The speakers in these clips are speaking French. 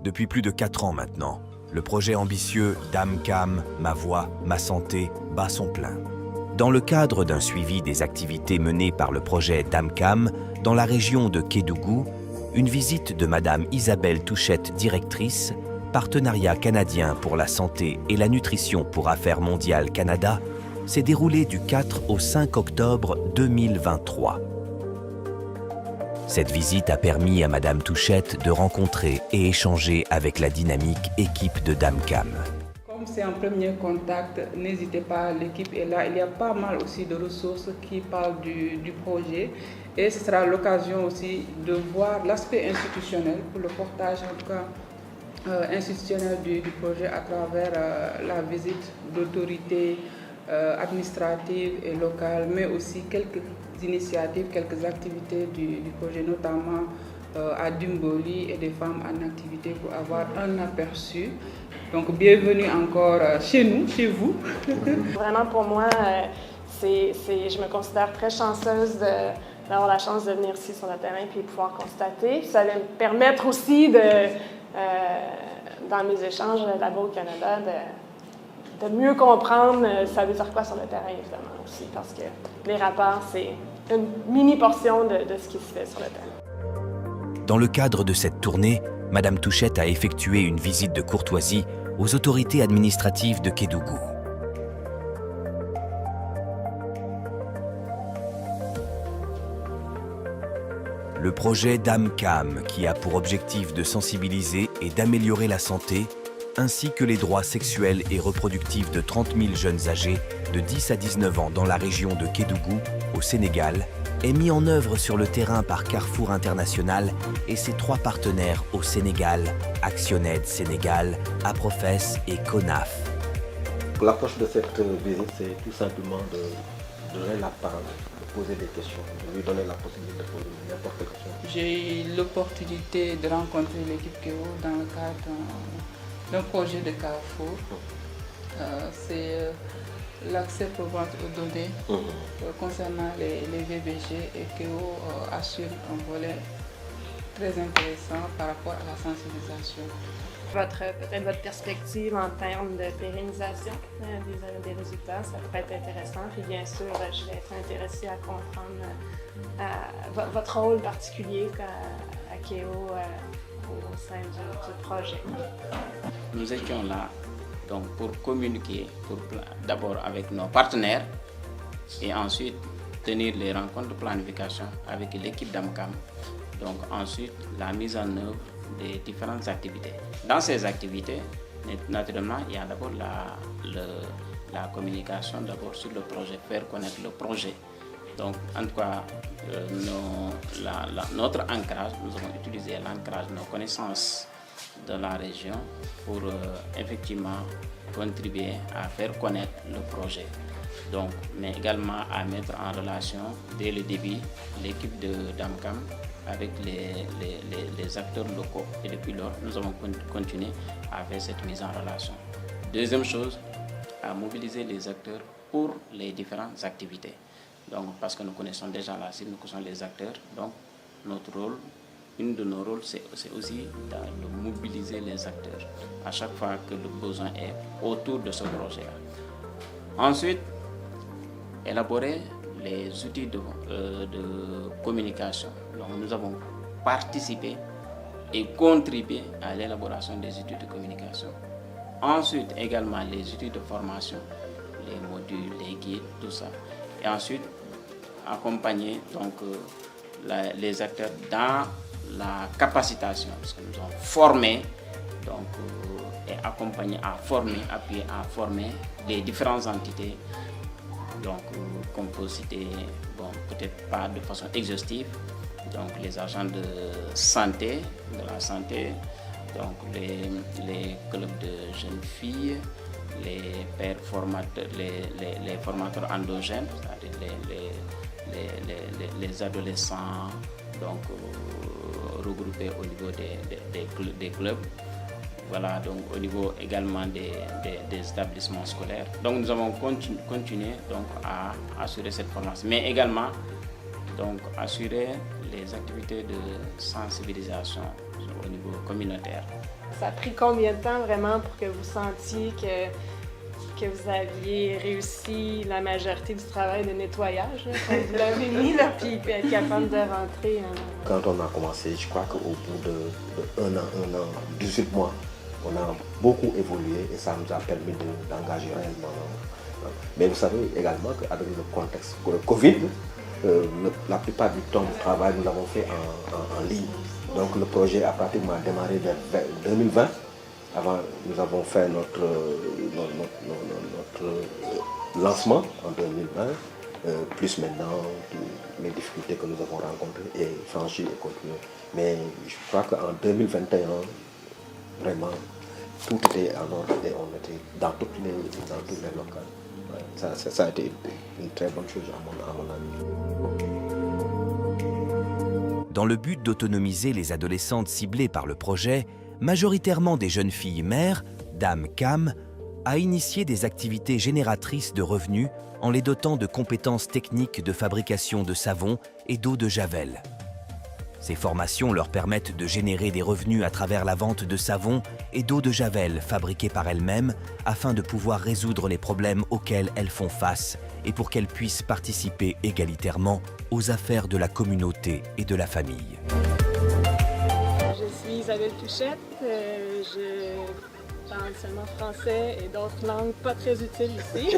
Depuis plus de 4 ans maintenant, le projet ambitieux DAMCAM, Ma Voix, Ma Santé bat son plein. Dans le cadre d'un suivi des activités menées par le projet DAMCAM dans la région de Kédougou, une visite de Madame Isabelle Touchette, directrice, Partenariat canadien pour la santé et la nutrition pour Affaires mondiales Canada, s'est déroulée du 4 au 5 octobre 2023. Cette visite a permis à Madame Touchette de rencontrer et échanger avec la dynamique équipe de DAMCAM. Comme c'est un premier contact, n'hésitez pas, l'équipe est là. Il y a pas mal aussi de ressources qui parlent du projet et ce sera l'occasion aussi de voir l'aspect institutionnel pour le portage en tout cas institutionnel du projet à travers la visite d'autorités administratives et locales, mais aussi quelques initiatives, quelques activités du projet, notamment à Dumboli et des femmes en activité pour avoir un aperçu. Donc bienvenue encore chez nous, chez vous. Vraiment pour moi, je me considère très chanceuse d'avoir la chance de venir ici sur le terrain et pouvoir constater. Ça va me permettre aussi dans mes échanges là-bas au Canada de mieux comprendre ça veut dire quoi sur le terrain, évidemment, aussi, parce que les rapports, c'est une mini-portion de ce qui se fait sur le terrain. Dans le cadre de cette tournée, Madame Touchette a effectué une visite de courtoisie aux autorités administratives de Kédougou. Le projet DAMCAM, qui a pour objectif de sensibiliser et d'améliorer la santé, ainsi que les droits sexuels et reproductifs de 30 000 jeunes âgés de 10 à 19 ans dans la région de Kédougou, au Sénégal, est mis en œuvre sur le terrain par Carrefour International et ses 3 partenaires au Sénégal, ActionAid Sénégal, Aprofes et CONAF. L'approche de cette visite, c'est tout simplement de donner la parole, de poser des questions, de lui donner la possibilité de poser n'importe quelle question. J'ai eu l'opportunité de rencontrer l'équipe KEO dans le cadre d'un projet de Carrefour. C'est l'accès pour vente aux données concernant les VBG et KEO assure un volet très intéressant par rapport à la sensibilisation. Peut-être votre perspective en termes de pérennisation des résultats, ça pourrait être intéressant. Puis bien sûr, je vais être intéressée à comprendre votre rôle particulier à KEO au sein du projet. Nous étions là donc, pour communiquer d'abord avec nos partenaires et ensuite tenir les rencontres de planification avec l'équipe DAMCAM. Donc ensuite la mise en œuvre des différentes activités. Dans ces activités, naturellement, il y a d'abord la communication d'abord sur le projet, faire connaître le projet. Donc en tout cas, notre ancrage, nous avons utilisé l'ancrage, nos connaissances de la région pour effectivement contribuer à faire connaître le projet. Donc, mais également à mettre en relation dès le début l'équipe de DAMCAM avec les acteurs locaux. Et depuis lors, nous avons continué à faire cette mise en relation. Deuxième chose, à mobiliser les acteurs pour les différentes activités. Donc, parce que nous connaissons déjà la cible, nous connaissons les acteurs. Donc, notre rôle, une de nos rôles, c'est aussi de mobiliser les acteurs à chaque fois que le besoin est autour de ce projet-là. Ensuite, élaborer les outils de communication. Donc, nous avons participé et contribué à l'élaboration des outils de communication. Ensuite, également les outils de formation, les modules, les guides, tout ça. Et ensuite, accompagner donc, les acteurs dans la capacitation, parce que nous avons formé donc, et accompagné à former, appuyé à former les différentes entités. Donc, qu'on peut citer, bon, peut-être pas de façon exhaustive, donc les agents de la santé, donc les clubs de jeunes filles, les pères formateurs, les formateurs endogènes, c'est-à-dire les adolescents donc, regroupés au niveau des clubs. Voilà, donc au niveau également des établissements scolaires. Donc nous avons continué donc, à assurer cette formation, mais également donc, assurer les activités de sensibilisation au niveau communautaire. Ça a pris combien de temps vraiment pour que vous sentiez que vous aviez réussi la majorité du travail de nettoyage, là, quand vous l'avez mis, là, puis être capable de rentrer? Quand on a commencé, je crois qu'au bout de un an, 18 mois, on a beaucoup évolué et ça nous a permis d'engager réellement. Mais vous savez également qu'avec le contexte de Covid, la plupart du temps du travail, nous l'avons fait en ligne. Donc le projet a pratiquement démarré vers 2020. Avant, nous avons fait notre lancement en 2020, plus maintenant toutes les difficultés que nous avons rencontrées et franchies et continuées. Mais je crois qu'en 2021, vraiment, tout était en ordre et on était dans tous les locales. Ouais, ça a été une très bonne chose à mon avis. Dans le but d'autonomiser les adolescentes ciblées par le projet, majoritairement des jeunes filles mères, Dame Cam a initié des activités génératrices de revenus en les dotant de compétences techniques de fabrication de savon et d'eau de javel. Ces formations leur permettent de générer des revenus à travers la vente de savon et d'eau de javel fabriqués par elles-mêmes afin de pouvoir résoudre les problèmes auxquels elles font face et pour qu'elles puissent participer égalitairement aux affaires de la communauté et de la famille. Je suis Isabelle Touchette, je parle seulement français et d'autres langues pas très utiles ici.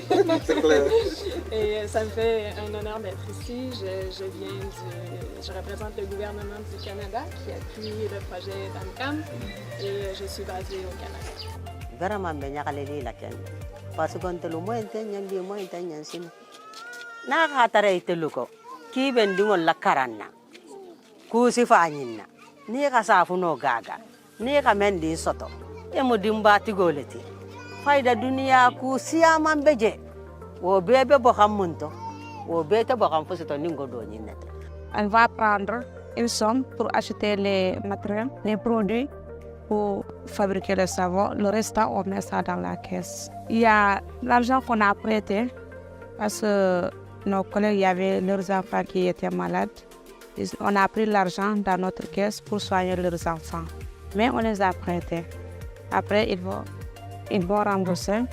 Et ça me fait un honneur d'être ici. Je représente le gouvernement du Canada qui appuie le projet Dame Cam et je suis basée au Canada. Vraiment, parce qu'on te le moins ki ben dingol la karanna ku sifa nyinna ni ka safu no gaga ni ka mendi soto e mo dimbati goleti fayda duniya ku siyaman beje wo bebe bo xamunto wo bete bo xam fosito ningo do nyinna. On va prendre une somme pour acheter les matériels, les produits pour fabriquer le savon. Le restant, on met ça dans la caisse. Il y a l'argent qu'on a prêté parce que nos collègues, il y avait leurs enfants qui étaient malades. On a pris l'argent dans notre caisse pour soigner leurs enfants. Mais on les a prêtés. Après, ils vont rembourser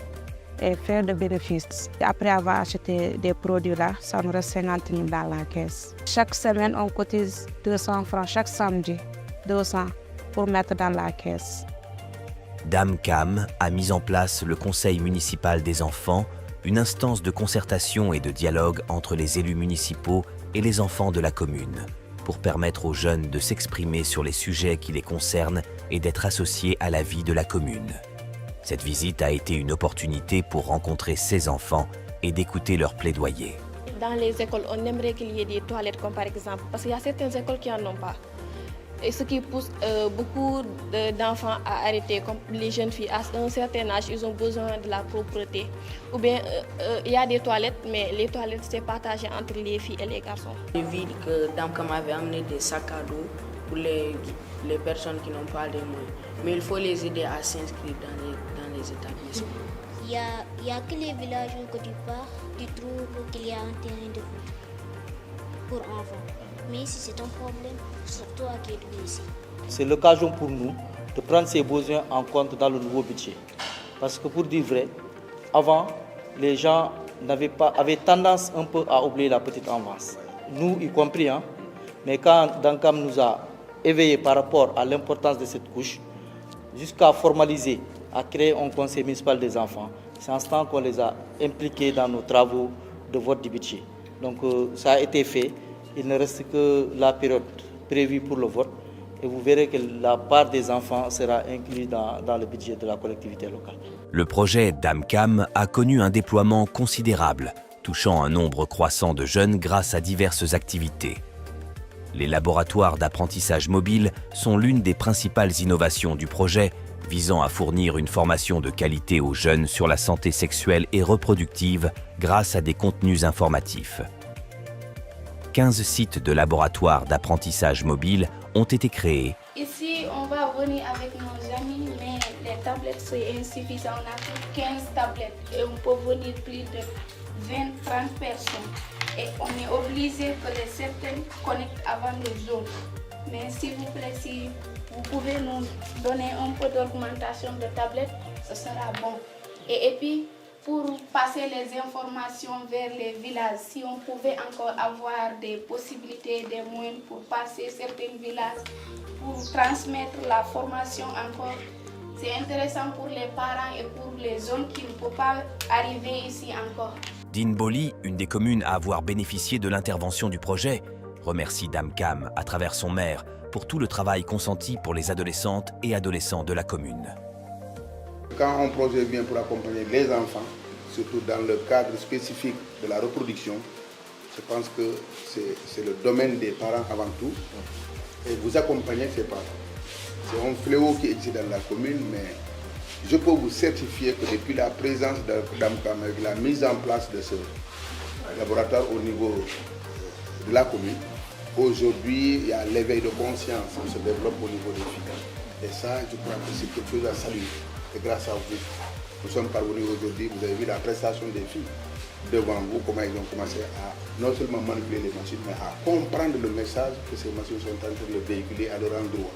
et faire des bénéfices. Après avoir acheté des produits là, ça nous reste 50 000 dans la caisse. Chaque semaine, on cotise 200 francs, chaque samedi, 200 pour mettre dans la caisse. Dame Cam a mis en place le Conseil municipal des enfants, une instance de concertation et de dialogue entre les élus municipaux et les enfants de la commune, pour permettre aux jeunes de s'exprimer sur les sujets qui les concernent et d'être associés à la vie de la commune. Cette visite a été une opportunité pour rencontrer ces enfants et d'écouter leurs plaidoyers. Dans les écoles, on aimerait qu'il y ait des toilettes, comme par exemple, parce qu'il y a certaines écoles qui n'en ont pas. Et ce qui pousse beaucoup d'enfants à arrêter, comme les jeunes filles, à un certain âge, ils ont besoin de la propreté. Ou bien, il y a des toilettes, mais les toilettes, c'est partagé entre les filles et les garçons. J'ai vu que Dame Cam avait amené des sacs à dos pour les personnes qui n'ont pas les moyens. Mais il faut les aider à s'inscrire dans les établissements. Il y a que les villages où tu pars, tu trouves qu'il y a un terrain de foot pour enfants. Mais ici, c'est un problème, surtout à qui est ici. C'est l'occasion pour nous de prendre ces besoins en compte dans le nouveau budget. Parce que pour dire vrai, avant, les gens avaient tendance un peu à oublier la petite enfance. Nous y compris, hein? Mais quand Dame Cam nous a éveillés par rapport à l'importance de cette couche, jusqu'à formaliser, à créer un conseil municipal des enfants, c'est en ce temps qu'on les a impliqués dans nos travaux de vote du budget. Donc ça a été fait. Il ne reste que la période prévue pour le vote et vous verrez que la part des enfants sera incluse dans le budget de la collectivité locale. Le projet Dame Cam a connu un déploiement considérable, touchant un nombre croissant de jeunes grâce à diverses activités. Les laboratoires d'apprentissage mobile sont l'une des principales innovations du projet, visant à fournir une formation de qualité aux jeunes sur la santé sexuelle et reproductive grâce à des contenus informatifs. 15 sites de laboratoires d'apprentissage mobile ont été créés. Ici, on va venir avec nos amis, mais les tablettes sont insuffisantes. On a pris 15 tablettes et on peut venir plus de 20-30 personnes. et on est obligé que les certains connectent avant les autres. Mais s'il vous plaît, si vous pouvez nous donner un peu d'augmentation de tablettes, ce sera bon. Et puis, pour passer les informations vers les villages, si on pouvait encore avoir des possibilités, des moyens pour passer certains villages, pour transmettre la formation encore, c'est intéressant pour les parents et pour les jeunes qui ne peuvent pas arriver ici encore. Dinboli, une des communes à avoir bénéficié de l'intervention du projet, remercie Dame Cam, à travers son maire, pour tout le travail consenti pour les adolescentes et adolescents de la commune. Quand un projet vient pour accompagner les enfants, surtout dans le cadre spécifique de la reproduction, je pense que c'est le domaine des parents avant tout. Et vous accompagnez ces parents. C'est un fléau qui existe dans la commune, mais je peux vous certifier que depuis la présence de Dame Cam, avec la mise en place de ce laboratoire au niveau de la commune, aujourd'hui, il y a l'éveil de conscience qui se développe au niveau des filles. Et ça, je crois que c'est quelque chose à saluer. Et grâce à vous, nous sommes parvenus aujourd'hui, vous avez vu la prestation des filles devant vous, comment ils ont commencé à non seulement manipuler les machines, mais à comprendre le message que ces machines sont en train de véhiculer à leur endroit.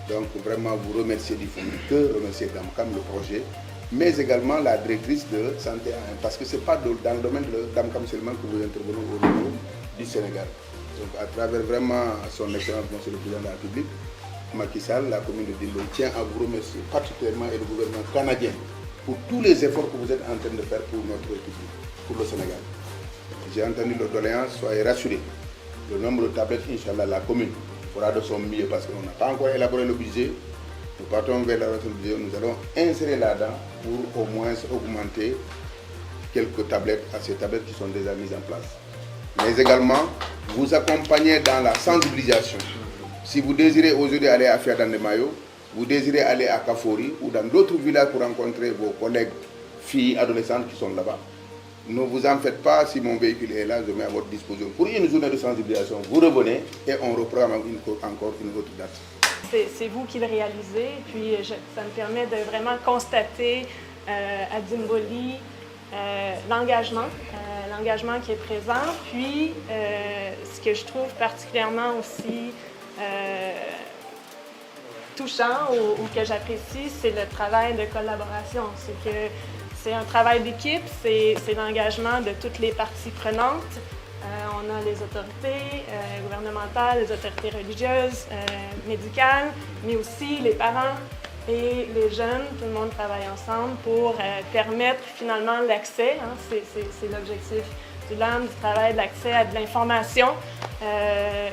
Donc vraiment vous remercier du fond du cœur, remercier Dame Cam, le projet, mais également la directrice de Santé A1, parce que ce n'est pas dans le domaine de Dame Cam seulement que vous intervenez au niveau du Sénégal. Donc à travers vraiment son excellence, monsieur le président de la République, Macky Sall, la commune de Dinboli tient à vous remercier particulièrement et le gouvernement canadien pour tous les efforts que vous êtes en train de faire pour notre République, pour le Sénégal. J'ai entendu le doléance, soyez rassurés. Le nombre de tablettes, Inch'Allah, la commune fera de son mieux parce qu'on n'a pas encore élaboré le budget. Nous partons vers la du budget, nous allons insérer là-dedans pour au moins augmenter quelques tablettes à ces tablettes qui sont déjà mises en place. Mais également, vous accompagner dans la sensibilisation. Si vous désirez aujourd'hui aller à Fiadandemayo, vous désirez aller à Kafori ou dans d'autres villages pour rencontrer vos collègues filles, adolescentes qui sont là-bas, ne vous en faites pas, si mon véhicule est là, je mets à votre disposition. Pour une journée de sensibilisation, vous revenez et on reprend encore une autre date. C'est vous qui le réalisez, puis ça me permet de vraiment constater à Dinboli l'engagement qui est présent, puis ce que je trouve particulièrement aussi touchant ou que j'apprécie, c'est le travail de collaboration. C'est que c'est un travail d'équipe, c'est l'engagement de toutes les parties prenantes. On a les autorités gouvernementales, les autorités religieuses, médicales, mais aussi les parents et les jeunes. Tout le monde travaille ensemble pour permettre finalement l'accès, hein, c'est l'objectif du LAM, du travail, de l'accès à de l'information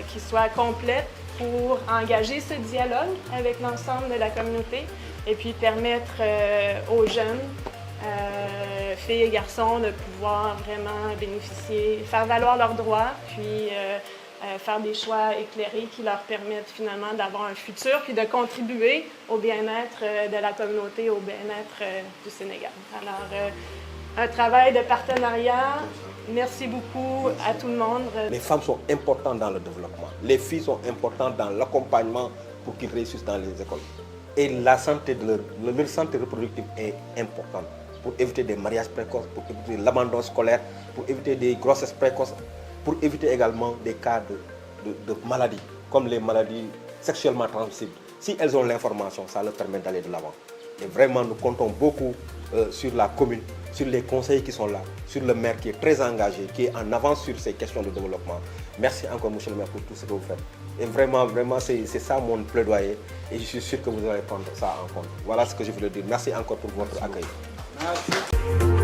qui soit complète pour engager ce dialogue avec l'ensemble de la communauté et puis permettre aux jeunes, filles et garçons, de pouvoir vraiment bénéficier, faire valoir leurs droits, puis faire des choix éclairés qui leur permettent finalement d'avoir un futur, puis de contribuer au bien-être de la communauté, au bien-être du Sénégal. Alors, un travail de partenariat. Merci beaucoup à tout le monde. Les femmes sont importantes dans le développement. Les filles sont importantes dans l'accompagnement pour qu'ils réussissent dans les écoles. Et la santé leur santé reproductive est importante pour éviter des mariages précoces, pour éviter l'abandon scolaire, pour éviter des grossesses précoces, pour éviter également des cas de maladies, comme les maladies sexuellement transmissibles. Si elles ont l'information, ça leur permet d'aller de l'avant. Et vraiment, nous comptons beaucoup sur la commune, sur les conseillers qui sont là, sur le maire qui est très engagé, qui est en avance sur ces questions de développement. Merci encore, monsieur le maire, pour tout ce que vous faites. Et vraiment, c'est ça mon plaidoyer. Et je suis sûr que vous allez prendre ça en compte. Voilà ce que je voulais dire. Merci encore pour votre accueil. Merci.